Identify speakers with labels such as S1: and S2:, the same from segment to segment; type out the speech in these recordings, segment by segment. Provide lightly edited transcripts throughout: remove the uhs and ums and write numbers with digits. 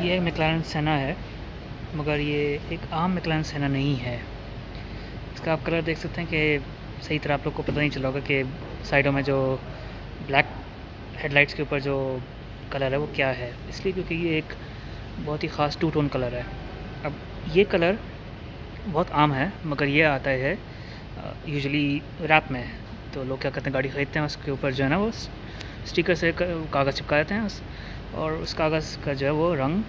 S1: ये मैक्लारेन सेना है, मगर ये एक आम मैक्लारेन सेना नहीं है। इसका आप कलर देख सकते हैं कि सही तरह आप लोग को पता नहीं चला होगा कि साइडों में जो ब्लैक हेडलाइट्स के ऊपर जो कलर है वो क्या है, इसलिए क्योंकि ये एक बहुत ही ख़ास टू टोन कलर है। अब ये कलर बहुत आम है, मगर ये आता है यूजुअली रैप में। तो लोग क्या करते हैं, गाड़ी ख़रीदते हैं, उसके ऊपर जो है ना वो स्टिकर से कागज़ चिपका देते हैं और उस कागज़ का जो है वो रंग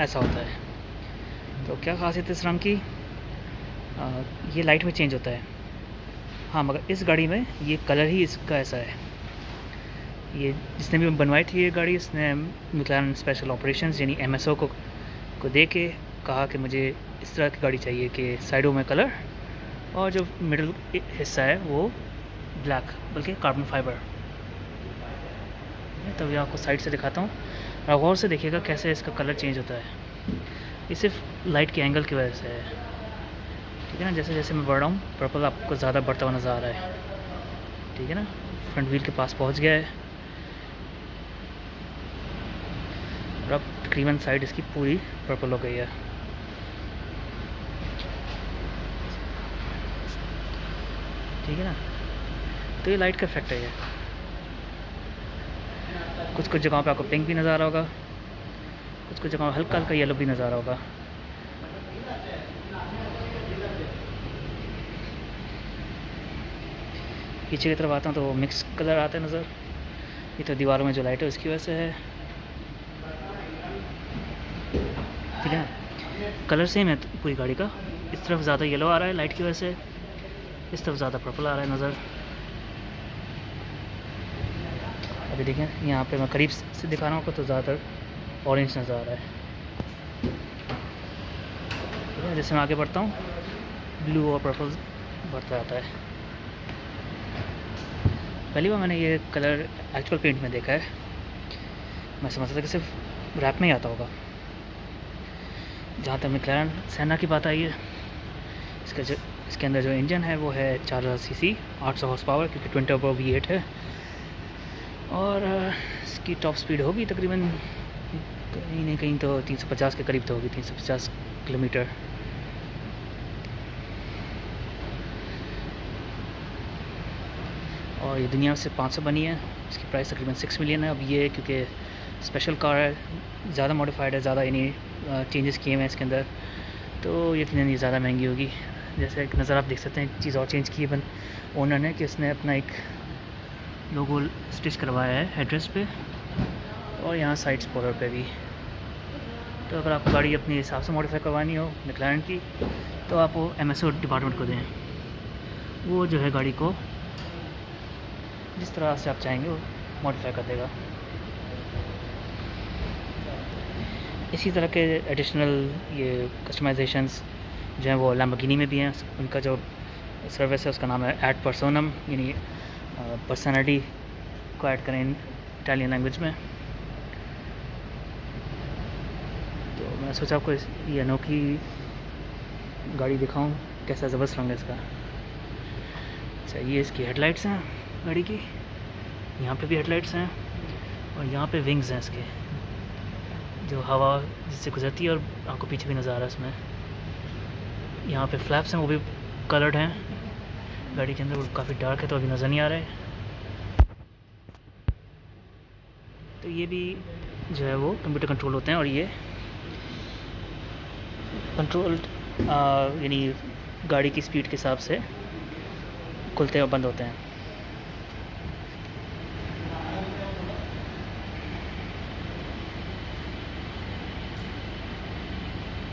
S1: ऐसा होता है। तो क्या ख़ासियत है इस रंग की? ये लाइट में चेंज होता है। हाँ, मगर इस गाड़ी में ये कलर ही इसका ऐसा है। ये जिसने भी बनवाई थी ये गाड़ी, इसने मैक्लारेन स्पेशल ऑपरेशंस यानी MSO को दे के कहा कि मुझे इस तरह की गाड़ी चाहिए कि साइडों में कलर और जो मिडल हिस्सा है वो ब्लैक, बल्कि कार्बन फाइबर। तो ये आपको साइड से दिखाता हूँ और गौर से देखिएगा कैसे इसका कलर चेंज होता है। ये सिर्फ लाइट के एंगल की वजह से है, ठीक है ना। जैसे जैसे मैं बढ़ रहा हूँ, पर्पल आपको ज़्यादा बढ़ता हुआ नज़र आ रहा है, ठीक है ना। फ्रंट व्हील के पास पहुँच गया है और अब तकरीबन साइड इसकी पूरी पर्पल हो गई है, ठीक है ना। तो ये लाइट का इफेक्ट है। ये कुछ कुछ जगहों पे आपको पिंक भी नज़र आ रहा होगा, कुछ कुछ जगहों हल्का हल्का येलो भी नज़र आ रहा होगा। पीछे की तरफ आता हूँ तो मिक्स कलर आते हैं नज़र। ये तो दीवारों में जो लाइट है उसकी वजह से है, ठीक है ना। कलर सेम है पूरी गाड़ी का। इस तरफ ज़्यादा येलो आ रहा है लाइट की वजह से, इस तरफ ज़्यादा पर्पल आ रहा है नज़र। अभी देखें यहाँ पे मैं करीब से दिखा रहा हूँ आपको तो ज़्यादातर ऑरेंज नज़र आ रहा है, ठीक है। जैसे मैं आगे बढ़ता हूँ ब्लू और पर्पल बढ़ता जाता है। पहली बार मैंने ये कलर एक्चुअल पेंट में देखा है। मैं समझता था कि सिर्फ रैप में ही आता होगा। जहाँ तक मैक्लारेन सेना की बात आई है, इसके अंदर जो इंजन है वो है 4000 सीसी 800 हॉर्स पावर, क्योंकि ट्विन टर्बो V8 है। और इसकी टॉप स्पीड होगी तकरीबन कहीं नहीं कहीं तो 350 के करीब तो होगी, 350 किलोमीटर। और ये दुनिया से 500 बनी है। इसकी प्राइस तकरीबन 6 मिलियन है। अब ये क्योंकि स्पेशल कार है, ज़्यादा मॉडिफाइड है, ज़्यादा यानी चेंजेस किए हुए हैं इसके अंदर, तो ये इतनी ज़्यादा महंगी होगी। जैसे एक नज़र आप देख सकते हैं, एक चीज़ और चेंज की है ओनर ने कि उसने अपना एक लोगो स्टिच करवाया है हेडरेस्ट पे और यहाँ साइड स्पॉइलर पे भी। तो अगर आपको गाड़ी अपने हिसाब से मॉडिफाई करवानी हो मैक्लारेन की, तो आप वो MSO डिपार्टमेंट को दें, वो जो है गाड़ी को जिस तरह से आप चाहेंगे वो मॉडिफाई कर देगा। इसी तरह के एडिशनल ये कस्टमाइजेशंस जो हैं वो लैम्बोर्गिनी में भी हैं। उनका जो सर्विस है उसका नाम है ऐड पर्सोनम, यानी पर्सनैलिटी को ऐड करें इटालियन लैंग्वेज में। तो मैं सोचा आपको ये अनोखी गाड़ी दिखाऊं, कैसा ज़बरदस्त रंग है इसका। अच्छा, ये इसकी हेडलाइट्स हैं गाड़ी की, यहाँ पे भी हेडलाइट्स हैं और यहाँ पे विंग्स हैं इसके, जो हवा जिससे गुजरती है और आपको पीछे भी नज़र आ रहा है इसमें। यहाँ पे फ्लैप्स हैं, वो भी कलर्ड हैं गाड़ी के अंदर। वो काफ़ी डार्क है तो अभी नज़र नहीं आ रहा है। तो ये भी जो है वो कंप्यूटर कंट्रोल होते हैं और ये कंट्रोल्ड यानी गाड़ी की स्पीड के हिसाब से खुलते और बंद होते हैं।